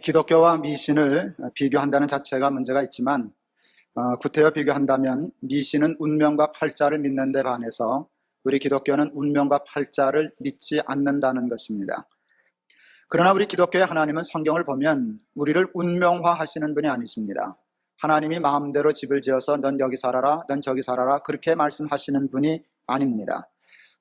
기독교와 미신을 비교한다는 자체가 문제가 있지만 구태여 비교한다면 미신은 운명과 팔자를 믿는 데 반해서 우리 기독교는 운명과 팔자를 믿지 않는다는 것입니다. 그러나 우리 기독교의 하나님은 성경을 보면 우리를 운명화하시는 분이 아니십니다. 하나님이 마음대로 집을 지어서 넌 여기 살아라, 넌 저기 살아라 그렇게 말씀하시는 분이 아닙니다.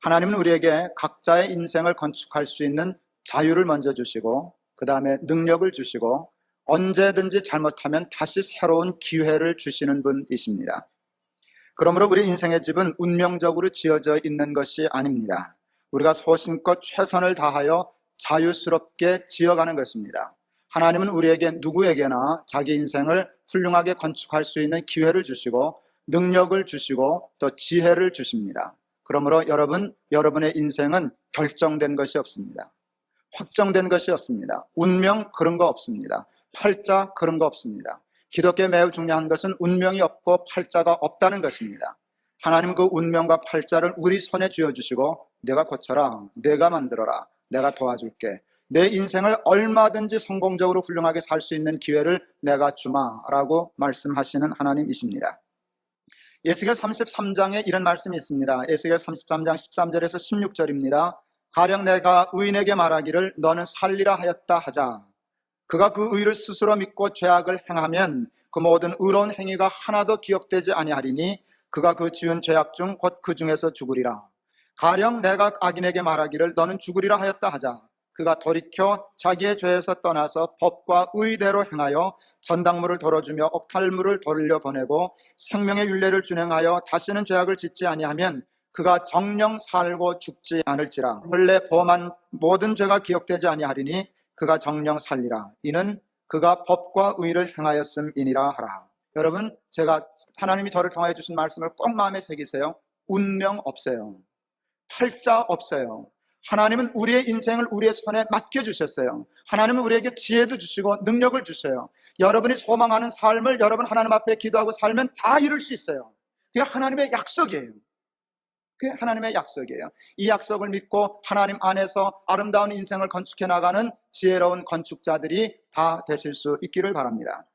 하나님은 우리에게 각자의 인생을 건축할 수 있는 자유를 먼저 주시고 그 다음에 능력을 주시고 언제든지 잘못하면 다시 새로운 기회를 주시는 분이십니다. 그러므로 우리 인생의 집은 운명적으로 지어져 있는 것이 아닙니다. 우리가 소신껏 최선을 다하여 자유스럽게 지어가는 것입니다. 하나님은 우리에게 누구에게나 자기 인생을 훌륭하게 건축할 수 있는 기회를 주시고 능력을 주시고 또 지혜를 주십니다. 그러므로 여러분의 인생은 결정된 것이 없습니다. 확정된 것이 없습니다. 운명 그런 거 없습니다. 팔자 그런 거 없습니다. 기독교에 매우 중요한 것은 운명이 없고 팔자가 없다는 것입니다. 하나님은 그 운명과 팔자를 우리 손에 쥐어주시고 내가 고쳐라, 내가 만들어라, 내가 도와줄게, 내 인생을 얼마든지 성공적으로 훌륭하게 살 수 있는 기회를 내가 주마라고 말씀하시는 하나님이십니다. 에스겔 33장에 이런 말씀이 있습니다. 에스겔 33장 13절에서 16절입니다. 가령 내가 의인에게 말하기를 너는 살리라 하였다 하자. 그가 그 의를 스스로 믿고 죄악을 행하면 그 모든 의로운 행위가 하나도 기억되지 아니하리니 그가 그 지은 죄악 중 곧 그 중에서 죽으리라. 가령 내가 악인에게 말하기를 너는 죽으리라 하였다 하자. 그가 돌이켜 자기의 죄에서 떠나서 법과 의대로 행하여 전당물을 덜어주며 옥탈물을 돌려보내고 생명의 율례를 준행하여 다시는 죄악을 짓지 아니하면 그가 정령 살고 죽지 않을지라. 원래 범한 모든 죄가 기억되지 아니하리니 그가 정령 살리라. 이는 그가 법과 의를 행하였음이니라 하라. 여러분, 제가 하나님이 저를 통하여 주신 말씀을 꼭 마음에 새기세요. 운명 없어요. 팔자 없어요. 하나님은 우리의 인생을 우리의 손에 맡겨주셨어요. 하나님은 우리에게 지혜도 주시고 능력을 주셔요. 여러분이 소망하는 삶을 여러분 하나님 앞에 기도하고 살면 다 이룰 수 있어요. 그게 하나님의 약속이에요. 그게 하나님의 약속이에요. 이 약속을 믿고 하나님 안에서 아름다운 인생을 건축해 나가는 지혜로운 건축자들이 다 되실 수 있기를 바랍니다.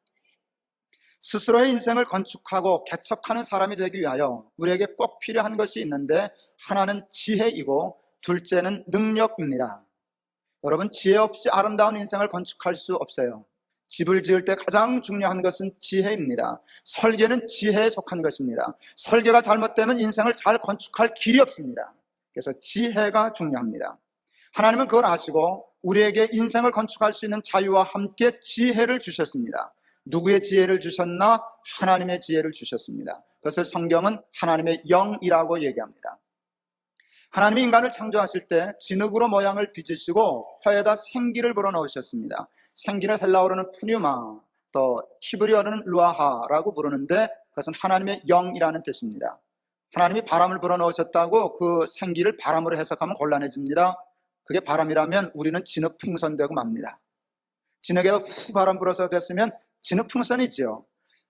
스스로의 인생을 건축하고 개척하는 사람이 되기 위하여 우리에게 꼭 필요한 것이 있는데 하나는 지혜이고 둘째는 능력입니다. 여러분, 지혜 없이 아름다운 인생을 건축할 수 없어요. 집을 지을 때 가장 중요한 것은 지혜입니다. 설계는 지혜에 속한 것입니다. 설계가 잘못되면 인생을 잘 건축할 길이 없습니다. 그래서 지혜가 중요합니다. 하나님은 그걸 아시고 우리에게 인생을 건축할 수 있는 자유와 함께 지혜를 주셨습니다. 누구의 지혜를 주셨나? 하나님의 지혜를 주셨습니다. 그것을 성경은 하나님의 영이라고 얘기합니다. 하나님이 인간을 창조하실 때 진흙으로 모양을 빚으시고 코에다 생기를 불어넣으셨습니다. 생기를 헬라어로는 푸뉴마, 또 히브리어로는 루아하라고 부르는데 그것은 하나님의 영이라는 뜻입니다. 하나님이 바람을 불어넣으셨다고 그 생기를 바람으로 해석하면 곤란해집니다. 그게 바람이라면 우리는 진흙 풍선되고 맙니다. 진흙에다 후 바람 불어서 됐으면 진흙 풍선이지요.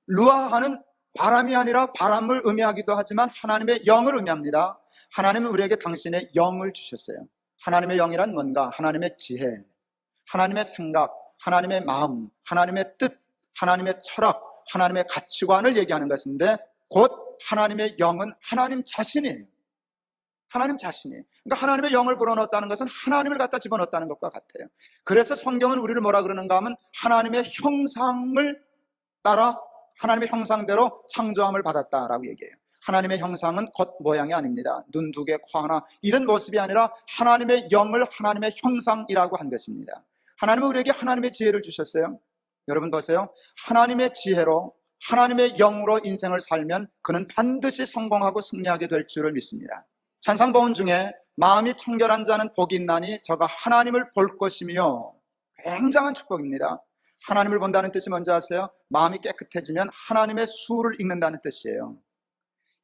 루아하는 바람이 아니라 바람을 의미하기도 하지만 하나님의 영을 의미합니다. 하나님은 우리에게 당신의 영을 주셨어요. 하나님의 영이란 뭔가? 하나님의 지혜, 하나님의 생각, 하나님의 마음, 하나님의 뜻, 하나님의 철학, 하나님의 가치관을 얘기하는 것인데 곧 하나님의 영은 하나님 자신이에요. 하나님 자신이에요. 그러니까 하나님의 영을 불어넣었다는 것은 하나님을 갖다 집어넣었다는 것과 같아요. 그래서 성경은 우리를 뭐라 그러는가 하면 하나님의 형상을 따라 하나님의 형상대로 창조함을 받았다라고 얘기해요. 하나님의 형상은 겉 모양이 아닙니다. 눈 두 개, 코 하나 이런 모습이 아니라 하나님의 영을 하나님의 형상이라고 한 것입니다. 하나님은 우리에게 하나님의 지혜를 주셨어요. 여러분 보세요. 하나님의 지혜로 하나님의 영으로 인생을 살면 그는 반드시 성공하고 승리하게 될 줄을 믿습니다. 찬상보훈 중에 마음이 청결한 자는 복이 있나니 저가 하나님을 볼 것이며, 굉장한 축복입니다. 하나님을 본다는 뜻이 뭔지 아세요? 마음이 깨끗해지면 하나님의 수를 읽는다는 뜻이에요.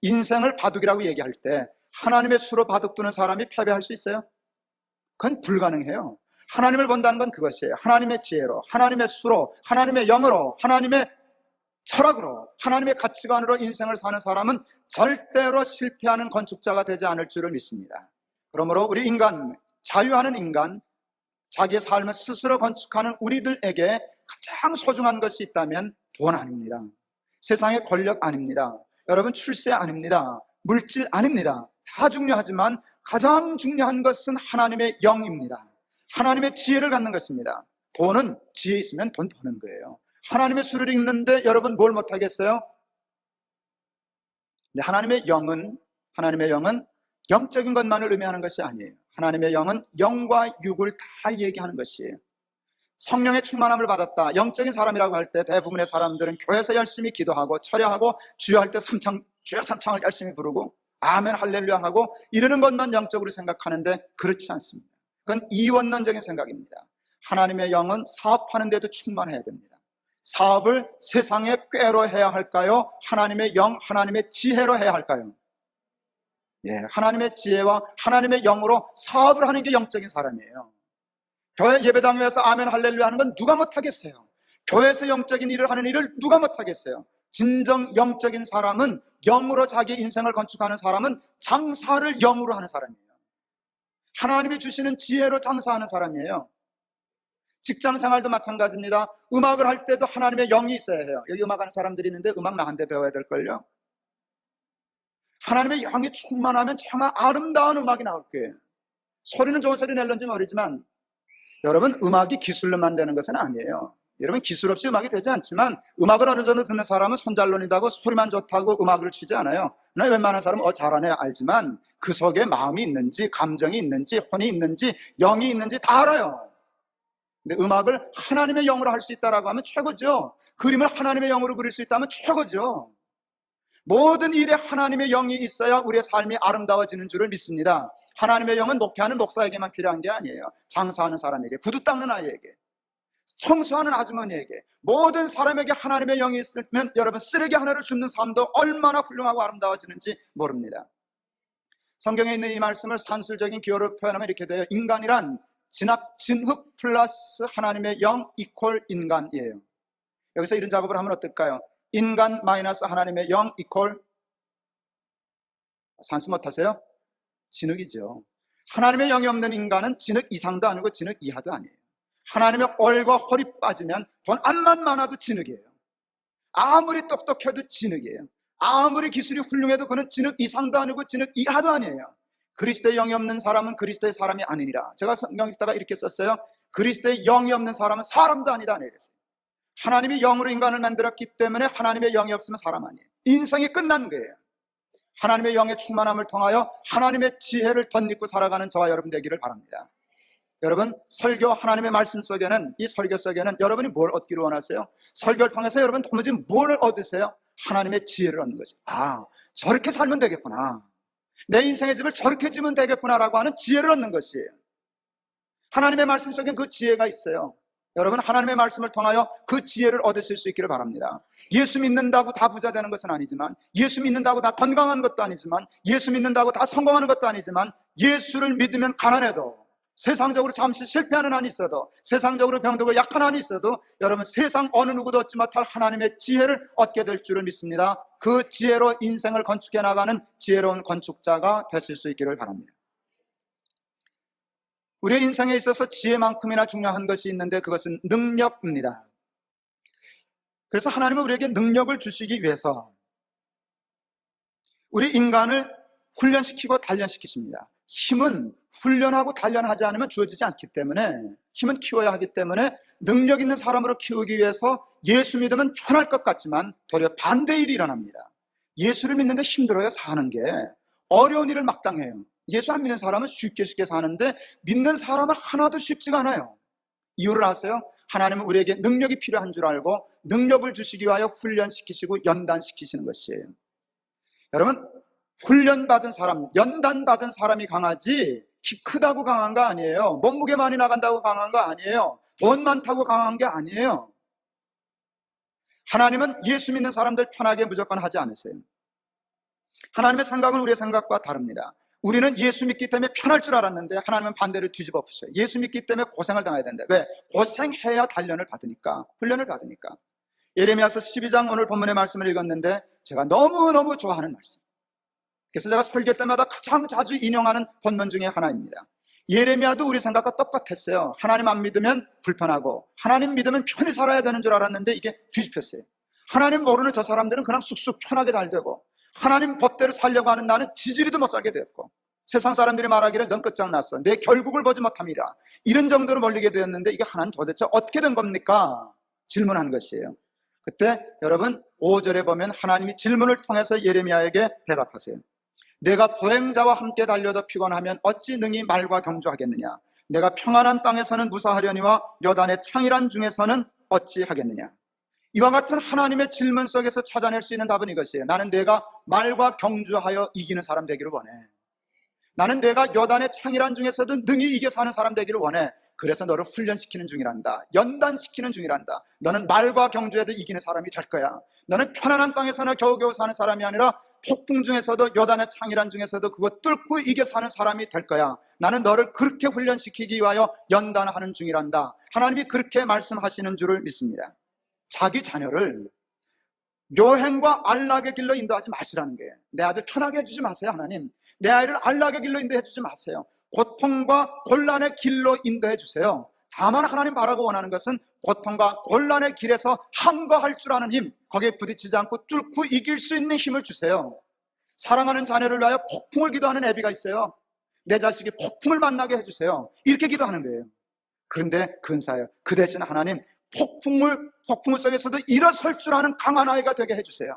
인생을 바둑이라고 얘기할 때 하나님의 수로 바둑 두는 사람이 패배할 수 있어요? 그건 불가능해요. 하나님을 본다는 건 그것이에요. 하나님의 지혜로, 하나님의 수로, 하나님의 영으로, 하나님의 철학으로, 하나님의 가치관으로 인생을 사는 사람은 절대로 실패하는 건축자가 되지 않을 줄을 믿습니다. 그러므로 우리 인간, 자유하는 인간, 자기의 삶을 스스로 건축하는 우리들에게 가장 소중한 것이 있다면 돈 아닙니다. 세상의 권력 아닙니다. 여러분, 출세 아닙니다. 물질 아닙니다. 다 중요하지만 가장 중요한 것은 하나님의 영입니다. 하나님의 지혜를 갖는 것입니다. 돈은 지혜 있으면 돈 버는 거예요. 하나님의 수를 읽는데 여러분 뭘 못하겠어요? 근데 하나님의 영은 영적인 것만을 의미하는 것이 아니에요. 하나님의 영은 영과 육을 다 얘기하는 것이에요. 성령의 충만함을 받았다, 영적인 사람이라고 할 때 대부분의 사람들은 교회에서 열심히 기도하고 철야하고 주여 할 때 주여 삼창을 열심히 부르고 아멘 할렐루야 하고 이러는 것만 영적으로 생각하는데 그렇지 않습니다. 그건 이원론적인 생각입니다. 하나님의 영은 사업하는 데도 충만해야 됩니다. 사업을 세상의 꾀로 해야 할까요? 하나님의 영, 하나님의 지혜로 해야 할까요? 하나님의 지혜와 하나님의 영으로 사업을 하는 게 영적인 사람이에요. 교회 예배당에 와서 아멘 할렐루야 하는 건 누가 못하겠어요? 교회에서 영적인 일을 하는 일을 누가 못하겠어요? 진정 영적인 사람은, 영으로 자기 인생을 건축하는 사람은 장사를 영으로 하는 사람이에요. 하나님이 주시는 지혜로 장사하는 사람이에요. 직장 생활도 마찬가지입니다. 음악을 할 때도 하나님의 영이 있어야 해요. 여기 음악하는 사람들이 있는데 음악 나한테 배워야 될걸요. 하나님의 영이 충만하면 정말 아름다운 음악이 나올 거예요. 소리는 좋은 소리 낼런지 모르지만 여러분, 음악이 기술로만 되는 것은 아니에요. 여러분, 기술 없이 음악이 되지 않지만 음악을 어느 정도 듣는 사람은 손잘론이다고 소리만 좋다고 음악을 치지 않아요. 그러나 웬만한 사람은 잘하네 알지만 그 속에 마음이 있는지, 감정이 있는지, 혼이 있는지, 영이 있는지 다 알아요. 근데 음악을 하나님의 영으로 할 수 있다라고 하면 최고죠. 그림을 하나님의 영으로 그릴 수 있다면 최고죠. 모든 일에 하나님의 영이 있어야 우리의 삶이 아름다워지는 줄을 믿습니다. 하나님의 영은 목회하는 목사에게만 필요한 게 아니에요. 장사하는 사람에게, 구두 닦는 아이에게, 청소하는 아주머니에게, 모든 사람에게 하나님의 영이 있으면 여러분, 쓰레기 하나를 줍는 삶도 얼마나 훌륭하고 아름다워지는지 모릅니다. 성경에 있는 이 말씀을 산술적인 기호로 표현하면 이렇게 돼요. 인간이란 진흙 플러스 하나님의 영 이퀄 인간이에요. 여기서 이런 작업을 하면 어떨까요? 인간 마이너스 하나님의 영 이퀄 산수 못하세요? 진흙이죠. 하나님의 영이 없는 인간은 진흙 이상도 아니고 진흙 이하도 아니에요. 하나님의 얼과 홀이 빠지면 돈 암만 많아도 진흙이에요. 아무리 똑똑해도 진흙이에요. 아무리 기술이 훌륭해도 그는 진흙 이상도 아니고 진흙 이하도 아니에요. 그리스도의 영이 없는 사람은 그리스도의 사람이 아니니라. 제가 성경 읽다가 이렇게 썼어요. 그리스도의 영이 없는 사람은 사람도 아니다 이랬어요. 하나님이 영으로 인간을 만들었기 때문에 하나님의 영이 없으면 사람 아니에요. 인생이 끝난 거예요. 하나님의 영의 충만함을 통하여 하나님의 지혜를 덧입고 살아가는 저와 여러분 되기를 바랍니다. 여러분, 설교 하나님의 말씀 속에는, 이 설교 속에는 여러분이 뭘 얻기를 원하세요? 설교를 통해서 여러분 도무지 뭘 얻으세요? 하나님의 지혜를 얻는 것이. 저렇게 살면 되겠구나, 내 인생의 집을 저렇게 지면 되겠구나라고 하는 지혜를 얻는 것이에요. 하나님의 말씀 속에 그 지혜가 있어요. 여러분, 하나님의 말씀을 통하여 그 지혜를 얻으실 수 있기를 바랍니다. 예수 믿는다고 다 부자 되는 것은 아니지만, 예수 믿는다고 다 건강한 것도 아니지만, 예수 믿는다고 다 성공하는 것도 아니지만, 예수를 믿으면 가난해도, 세상적으로 잠시 실패하는 한이 있어도, 세상적으로 병들고 약한 한이 있어도 여러분, 세상 어느 누구도 얻지 못할 하나님의 지혜를 얻게 될 줄을 믿습니다. 그 지혜로 인생을 건축해 나가는 지혜로운 건축자가 되실 수 있기를 바랍니다. 우리의 인생에 있어서 지혜만큼이나 중요한 것이 있는데 그것은 능력입니다. 그래서 하나님은 우리에게 능력을 주시기 위해서 우리 인간을 훈련시키고 단련시키십니다. 힘은 훈련하고 단련하지 않으면 주어지지 않기 때문에, 힘은 키워야 하기 때문에 능력 있는 사람으로 키우기 위해서 예수 믿으면 편할 것 같지만 도리어 반대의 일이 일어납니다. 예수를 믿는데 힘들어요. 사는 게 어려운 일을 막당해요. 예수 안 믿는 사람은 쉽게 사는데 믿는 사람은 하나도 쉽지가 않아요. 이유를 아세요? 하나님은 우리에게 능력이 필요한 줄 알고 능력을 주시기 위하여 훈련시키시고 연단시키시는 것이에요. 여러분, 훈련받은 사람, 연단받은 사람이 강하지 키 크다고 강한 거 아니에요. 몸무게 많이 나간다고 강한 거 아니에요. 돈 많다고 강한 게 아니에요. 하나님은 예수 믿는 사람들 편하게 무조건 하지 않으세요. 하나님의 생각은 우리의 생각과 다릅니다. 우리는 예수 믿기 때문에 편할 줄 알았는데 하나님은 반대로 뒤집어 엎으셔요. 예수 믿기 때문에 고생을 당해야 된다. 왜? 고생해야 단련을 받으니까, 훈련을 받으니까. 예레미야서 12장 오늘 본문의 말씀을 읽었는데 제가 너무너무 좋아하는 말씀. 그래서 제가 설교 때마다 가장 자주 인용하는 본문 중에 하나입니다. 예레미야도 우리 생각과 똑같았어요. 하나님 안 믿으면 불편하고 하나님 믿으면 편히 살아야 되는 줄 알았는데 이게 뒤집혔어요. 하나님 모르는 저 사람들은 그냥 쑥쑥 편하게 잘 되고, 하나님 법대로 살려고 하는 나는 지지리도 못 살게 되었고, 세상 사람들이 말하기를 넌 끝장났어, 내 결국을 보지 못함이라, 이런 정도로 몰리게 되었는데 이게 하나님 도대체 어떻게 된 겁니까? 질문한 것이에요. 그때 여러분 5절에 보면 하나님이 질문을 통해서 예레미야에게 대답하세요. 내가 보행자와 함께 달려도 피곤하면 어찌 능히 말과 경주하겠느냐? 내가 평안한 땅에서는 무사하려니와 여단의 창이란 중에서는 어찌 하겠느냐? 이와 같은 하나님의 질문 속에서 찾아낼 수 있는 답은 이것이에요. 나는 내가 말과 경주하여 이기는 사람 되기를 원해. 나는 내가 여단의 창이란 중에서도 능히 이겨 사는 사람 되기를 원해. 그래서 너를 훈련시키는 중이란다. 연단시키는 중이란다. 너는 말과 경주에도 이기는 사람이 될 거야. 너는 편안한 땅에서나 겨우겨우 사는 사람이 아니라 폭풍 중에서도 여단의 창이란 중에서도 그거 뚫고 이겨 사는 사람이 될 거야. 나는 너를 그렇게 훈련시키기 위하여 연단하는 중이란다. 하나님이 그렇게 말씀하시는 줄을 믿습니다. 자기 자녀를 묘행과 안락의 길로 인도하지 마시라는 거예요. 내 아들 편하게 해주지 마세요. 하나님, 내 아이를 안락의 길로 인도해 주지 마세요. 고통과 곤란의 길로 인도해 주세요. 다만 하나님 바라고 원하는 것은 고통과 곤란의 길에서 항거할 줄 아는 힘, 거기에 부딪히지 않고 뚫고 이길 수 있는 힘을 주세요. 사랑하는 자녀를 위하여 폭풍을 기도하는 애비가 있어요. 내 자식이 폭풍을 만나게 해주세요. 이렇게 기도하는 거예요. 그런데 근사해요. 그 대신 하나님, 폭풍 속에서도 일어설 줄 아는 강한 아이가 되게 해주세요.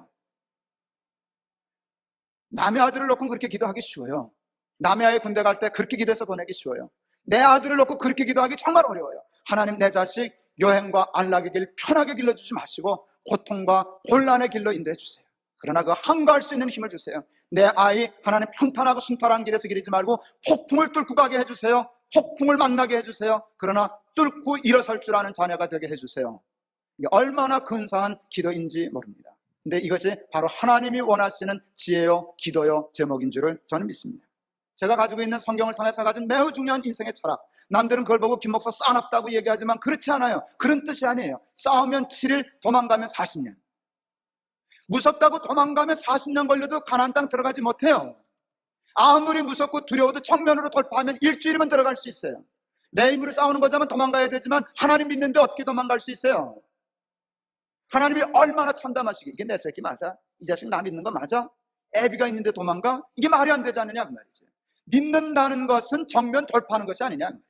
남의 아들을 놓고 그렇게 기도하기 쉬워요. 남의 아이 군대 갈 때 그렇게 기도해서 보내기 쉬워요. 내 아들을 놓고 그렇게 기도하기 정말 어려워요. 하나님, 내 자식 여행과 안락의 길 편하게 길러주지 마시고 고통과 곤란의 길로 인도해 주세요. 그러나 그 항거할 수 있는 힘을 주세요. 내 아이 하나님 평탄하고 순탄한 길에서 기르지 말고 폭풍을 뚫고 가게 해주세요. 폭풍을 만나게 해주세요. 그러나 뚫고 일어설 줄 아는 자녀가 되게 해주세요. 이게 얼마나 근사한 기도인지 모릅니다. 근데 이것이 바로 하나님이 원하시는 지혜요 기도요 제목인 줄을 저는 믿습니다. 제가 가지고 있는 성경을 통해서 가진 매우 중요한 인생의 철학, 남들은 그걸 보고 김 목사 싸납다고 얘기하지만 그렇지 않아요. 그런 뜻이 아니에요. 싸우면 7일, 도망가면 40년. 무섭다고 도망가면 40년 걸려도 가나안 땅 들어가지 못해요. 아무리 무섭고 두려워도 정면으로 돌파하면 일주일이면 들어갈 수 있어요. 내 힘으로 싸우는 거자면 도망가야 되지만 하나님 믿는데 어떻게 도망갈 수 있어요? 하나님이 얼마나 참담하시게, 이게 내 새끼 맞아? 이 자식 나 믿는 거 맞아? 애비가 있는데 도망가? 이게 말이 안 되지 않느냐 그 말이지. 믿는다는 것은 정면 돌파하는 것이 아니냐 그 말이지.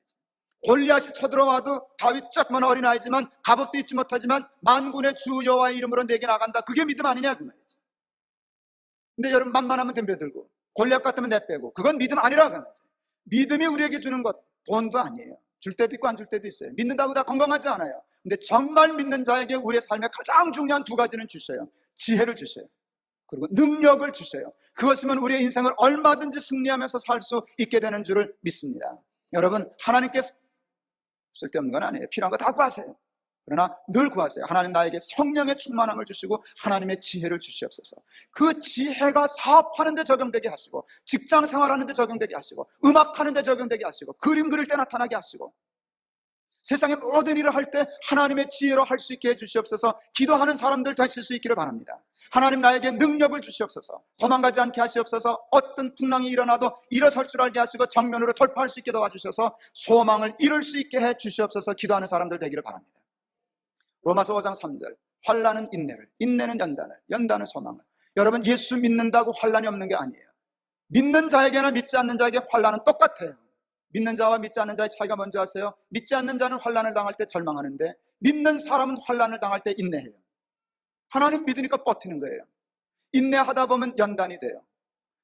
골리앗이 쳐들어와도 다윗 조그만 어린아이지만 갑옷도 입지 못하지만 만군의 주 여호와의 이름으로 내게 나간다. 그게 믿음 아니냐 그 말이지. 근데 여러분, 만만하면 덤벼들고 골리앗 같으면 내빼고, 그건 믿음 아니라 그 말이지. 믿음이 우리에게 주는 것, 돈도 아니에요. 줄 때도 있고 안 줄 때도 있어요. 믿는다고 다 건강하지 않아요. 근데 정말 믿는 자에게 우리의 삶에 가장 중요한 두 가지는 주셔요. 지혜를 주셔요. 그리고 능력을 주셔요. 그것이면 우리의 인생을 얼마든지 승리하면서 살 수 있게 되는 줄을 믿습니다. 여러분, 하나님께서 쓸데없는 건 아니에요. 필요한 거 다 구하세요. 그러나 늘 구하세요. 하나님, 나에게 성령의 충만함을 주시고 하나님의 지혜를 주시옵소서. 그 지혜가 사업하는 데 적용되게 하시고, 직장 생활하는 데 적용되게 하시고, 음악하는 데 적용되게 하시고, 그림 그릴 때 나타나게 하시고, 세상의 모든 일을 할 때 하나님의 지혜로 할 수 있게 해주시옵소서. 기도하는 사람들 되실 수 있기를 바랍니다. 하나님, 나에게 능력을 주시옵소서. 도망가지 않게 하시옵소서. 어떤 풍랑이 일어나도 일어설 줄 알게 하시고 정면으로 돌파할 수 있게 도와주셔서 소망을 이룰 수 있게 해주시옵소서. 기도하는 사람들 되기를 바랍니다. 로마서 5장 3절, 환난은 인내를, 인내는 연단을, 연단은 소망을. 여러분, 예수 믿는다고 환난이 없는 게 아니에요. 믿는 자에게나 믿지 않는 자에게 환난은 똑같아요. 믿는 자와 믿지 않는 자의 차이가 뭔지 아세요? 믿지 않는 자는 환난을 당할 때 절망하는데 믿는 사람은 환난을 당할 때 인내해요. 하나님 믿으니까 버티는 거예요. 인내하다 보면 연단이 돼요.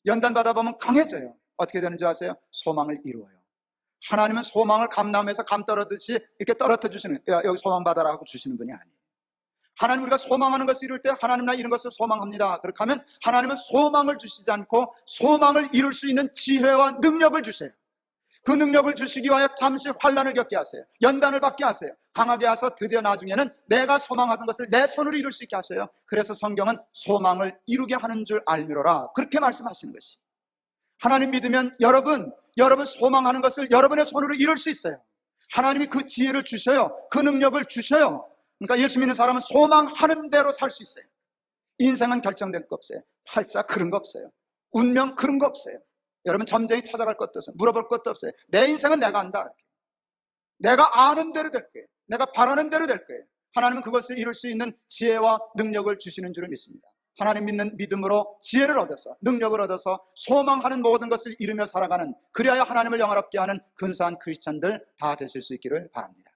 연단 받아 보면 강해져요. 어떻게 되는지 아세요? 소망을 이루어요. 하나님은 소망을 감나무에서 감 떨어듯이 이렇게 떨어뜨려 주시는, 야, 여기 소망 받아라 하고 주시는 분이 아니에요. 하나님, 우리가 소망하는 것을 이룰 때 하나님, 나 이런 것을 소망합니다. 그렇게 하면 하나님은 소망을 주시지 않고 소망을 이룰 수 있는 지혜와 능력을 주세요. 그 능력을 주시기 위하여 잠시 환난을 겪게 하세요. 연단을 받게 하세요. 강하게 하셔서 드디어 나중에는 내가 소망하던 것을 내 손으로 이룰 수 있게 하셔요. 그래서 성경은 소망을 이루게 하는 줄 알미로라, 그렇게 말씀하시는 것이. 하나님 믿으면 여러분 소망하는 것을 여러분의 손으로 이룰 수 있어요. 하나님이 그 지혜를 주셔요. 그 능력을 주셔요. 그러니까 예수 믿는 사람은 소망하는 대로 살 수 있어요. 인생은 결정된 거 없어요. 팔자 그런 거 없어요. 운명 그런 거 없어요. 여러분 점쟁이 찾아갈 것도 없어요. 물어볼 것도 없어요. 내 인생은 내가 안다. 내가 아는 대로 될 거예요. 내가 바라는 대로 될 거예요. 하나님은 그것을 이룰 수 있는 지혜와 능력을 주시는 줄을 믿습니다. 하나님 믿는 믿음으로 지혜를 얻어서 능력을 얻어서 소망하는 모든 것을 이루며 살아가는, 그리하여 하나님을 영화롭게 하는 근사한 크리스찬들 다 되실 수 있기를 바랍니다.